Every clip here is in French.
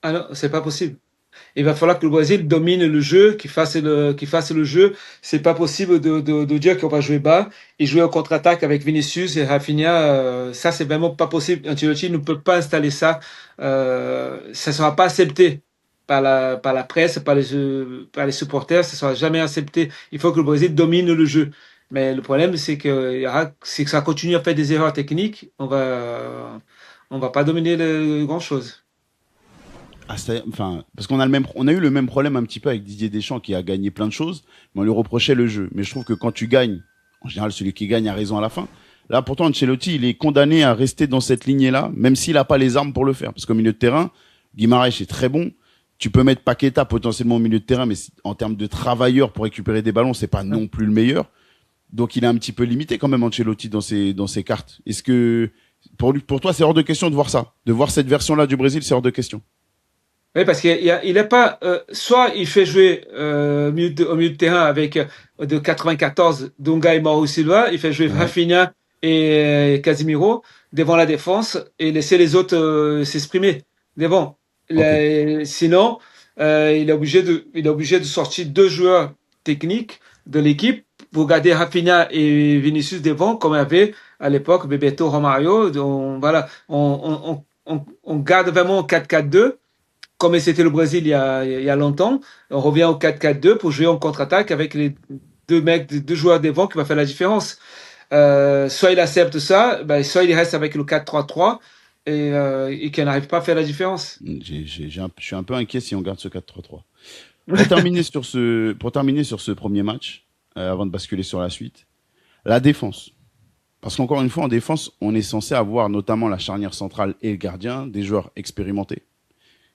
Ah non, c'est pas possible. Il va falloir que le Brésil domine le jeu, qu'il fasse le jeu. C'est pas possible de dire qu'on va jouer bas et jouer en contre-attaque avec Vinicius et Rafinha. Ça, c'est vraiment pas possible. Ancelotti ne peut pas installer ça. Ça sera pas accepté par la presse, par les supporters. Ça sera jamais accepté. Il faut que le Brésil domine le jeu. Mais le problème, c'est que ça continue à faire des erreurs techniques. On va pas dominer grand-chose. Enfin, parce qu'on a on a eu le même problème un petit peu avec Didier Deschamps qui a gagné plein de choses, mais on lui reprochait le jeu. Mais je trouve que quand tu gagnes, en général, celui qui gagne a raison à la fin. Là, pourtant, Ancelotti, il est condamné à rester dans cette lignée-là, même s'il n'a pas les armes pour le faire. Parce qu'au milieu de terrain, Guimarães est très bon. Tu peux mettre Paqueta potentiellement au milieu de terrain, mais en termes de travailleurs pour récupérer des ballons, c'est pas non plus le meilleur. Donc, il est un petit peu limité quand même, Ancelotti, dans ses cartes. Est-ce que, pour toi, c'est hors de question de voir ça? De voir cette version-là du Brésil, c'est hors de question. Oui, parce il est pas. Soit il fait jouer au milieu de terrain avec de 94 Dunga et Mauro Silva, il fait jouer Ouais. Rafinha et Casemiro devant la défense et laisser les autres s'exprimer devant. Ok. Sinon, il est obligé de sortir deux joueurs techniques de l'équipe pour garder Rafinha et Vinicius devant, comme il y avait à l'époque Bebeto, Romario. Donc, voilà, on garde vraiment 4-4-2 comme c'était le Brésil il y a longtemps. On revient au 4-4-2 pour jouer en contre-attaque avec les deux joueurs devant qui va faire la différence. Soit il accepte ça, ben, soit il reste avec le 4-3-3 et qu'il n'arrive pas à faire la différence. Je suis un peu inquiet si on garde ce 4-3-3. Pour terminer sur ce premier match, avant de basculer sur la suite, la défense. Parce qu'encore une fois, en défense, on est censé avoir notamment la charnière centrale et le gardien, des joueurs expérimentés,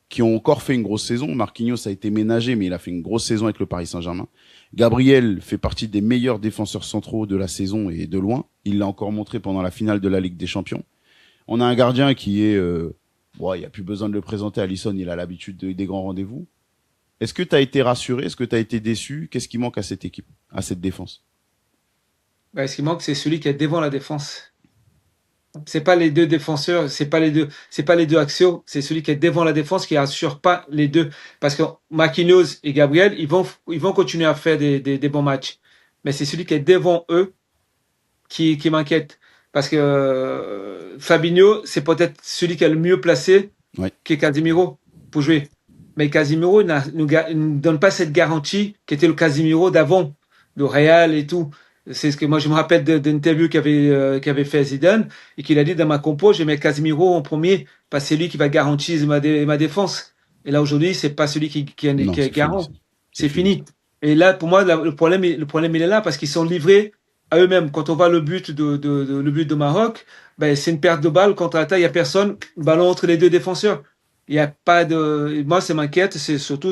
qui ont encore fait une grosse saison. Marquinhos a été ménagé, mais il a fait une grosse saison avec le Paris Saint-Germain. Gabriel fait partie des meilleurs défenseurs centraux de la saison et de loin. Il l'a encore montré pendant la finale de la Ligue des Champions. On a un gardien qui est... il n'y a plus besoin de le présenter. Alisson, il a l'habitude des grands rendez-vous. Est-ce que tu as été rassuré? Est-ce que tu as été déçu? Qu'est-ce qui manque à cette équipe, à cette défense? Ben, ce qui manque, c'est celui qui est devant la défense. C'est pas les deux défenseurs, c'est pas les deux axiaux, c'est celui qui est devant la défense qui assure pas les deux. Parce que Marquinhos et Gabriel, ils vont continuer à faire des bons matchs. Mais c'est celui qui est devant eux qui m'inquiète. Parce que Fabinho, c'est peut-être celui qui est le mieux placé, Ouais. qui est Casemiro, pour jouer. Mais Casemiro ne donne pas cette garantie qui était le Casemiro d'avant, le Real et tout. C'est ce que moi je me rappelle d'interview qu'avait fait Zidane et qu'il a dit dans ma compo, je mets Casemiro en premier parce que c'est lui qui va garantir ma défense. Et là aujourd'hui, c'est pas celui Non, qui est c'est fini. garant. C'est C'est fini. fini. Et là, pour moi, le problème il est là parce qu'ils sont livrés à eux-mêmes. Quand on voit le but de Maroc, ben, c'est une perte de balle contre-attaque. Il n'y a personne, ballon entre les deux défenseurs. Il n'y a pas de. Moi, ça m'inquiète, c'est surtout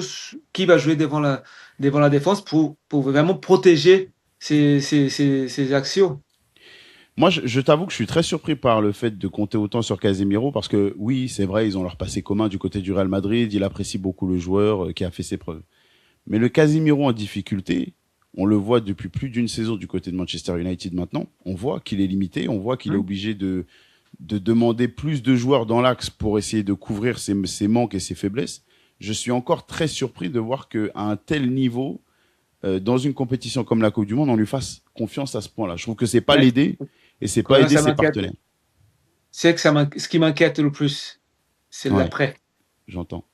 qui va jouer devant la défense pour vraiment protéger ces actions. Moi, je t'avoue que je suis très surpris par le fait de compter autant sur Casemiro parce que oui, c'est vrai, ils ont leur passé commun du côté du Real Madrid. Il apprécie beaucoup le joueur qui a fait ses preuves. Mais le Casemiro en difficulté, on le voit depuis plus d'une saison du côté de Manchester United maintenant. On voit qu'il est limité, on voit qu'il est obligé de demander plus de joueurs dans l'axe pour essayer de couvrir ses manques et ses faiblesses. Je suis encore très surpris de voir qu'à un tel niveau, dans une compétition comme la Coupe du Monde, on lui fasse confiance à ce point-là. Je trouve que c'est pas Ouais. l'aider et c'est pas Quand aider ça ses m'inquiète, partenaires. c'est que ce qui m'inquiète le plus, c'est Ouais, l'après. j'entends.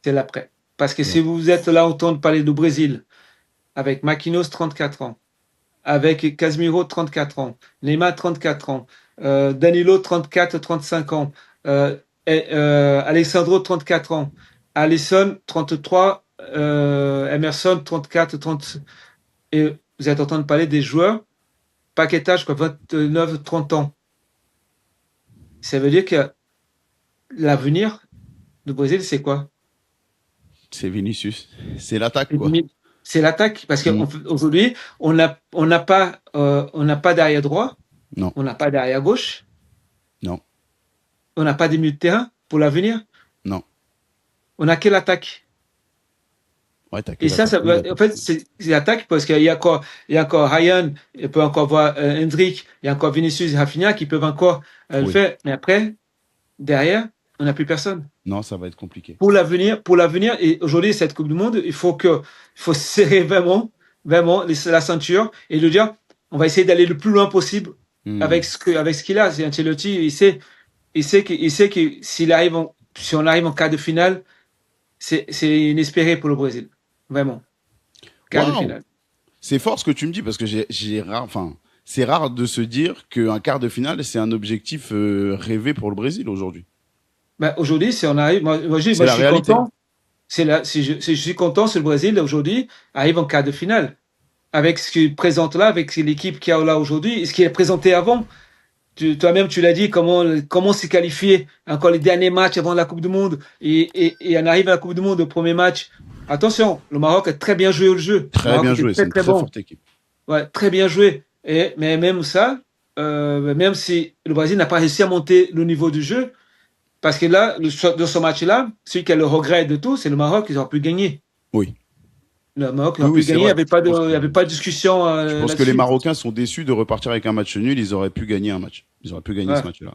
C'est l'après. Parce que si J'entends. vous êtes là autant de parler du Brésil, avec Marquinhos 34 ans, avec Casemiro 34 ans, Neymar 34 ans, Danilo 34-35 ans, Alessandro 34 ans, Alisson 33, Emerson 34-30. Et vous êtes en train de parler des joueurs, Paqueta, je crois 29-30 ans. Ça veut dire que l'avenir du Brésil, c'est quoi? C'est Vinicius. C'est l'attaque, quoi. C'est l'attaque, parce Mm. qu'aujourd'hui, on n'a pas d'arrière droit, Non, on n'a pas d'arrière gauche, non, on n'a pas de milieu de terrain pour l'avenir, non. on n'a que l'attaque. Ouais, t'as que Et l'attaque. Oui, en fait, c'est l'attaque parce il y a encore Ryan, il peut encore voir Hendrick, il y a encore Vinicius et Rafinha qui peuvent encore le oui. faire. Mais après, derrière, On n'a plus personne. Non, ça va être compliqué. Pour l'avenir, et aujourd'hui, cette Coupe du Monde, il faut serrer vraiment la ceinture et lui dire, on va essayer d'aller le plus loin possible avec ce qu'il a. C'est Ancelotti, il sait que si on arrive en quart de finale, c'est inespéré pour le Brésil. Vraiment. Quart de Waouh! finale. C'est fort ce que tu me dis parce que c'est rare de se dire qu'un quart de finale, c'est un objectif rêvé pour le Brésil aujourd'hui. Ben, aujourd'hui, si on arrive, moi, je C'est la suis réalité. content. Si je suis content si le Brésil aujourd'hui arrive en quart de finale. Avec ce qu'il présente là, avec l'équipe qu'il y a là aujourd'hui, et ce qu'il a présenté avant. Toi-même, tu l'as dit, comment s'y qualifier encore les derniers matchs avant la Coupe du Monde et on arrive à la Coupe du Monde au premier match. Attention, le Maroc a très bien joué le jeu. Le Très Maroc bien était joué, c'est très une très très bon. forte équipe. Ouais, très bien joué. Mais même ça, même si le Brésil n'a pas réussi à monter le niveau du jeu, parce que là, dans ce match-là, celui qui a le regret de tout, c'est le Maroc, ils auraient pu gagner. Oui, Le Maroc, ils oui, auraient oui, pu c'est gagner, il n'y vrai. avait pas de, il y avait pas de discussion Je pense que les là-dessus. Marocains sont déçus de repartir avec un match nul. Ils auraient pu gagner un match. Ils auraient pu gagner Ouais. ce match-là.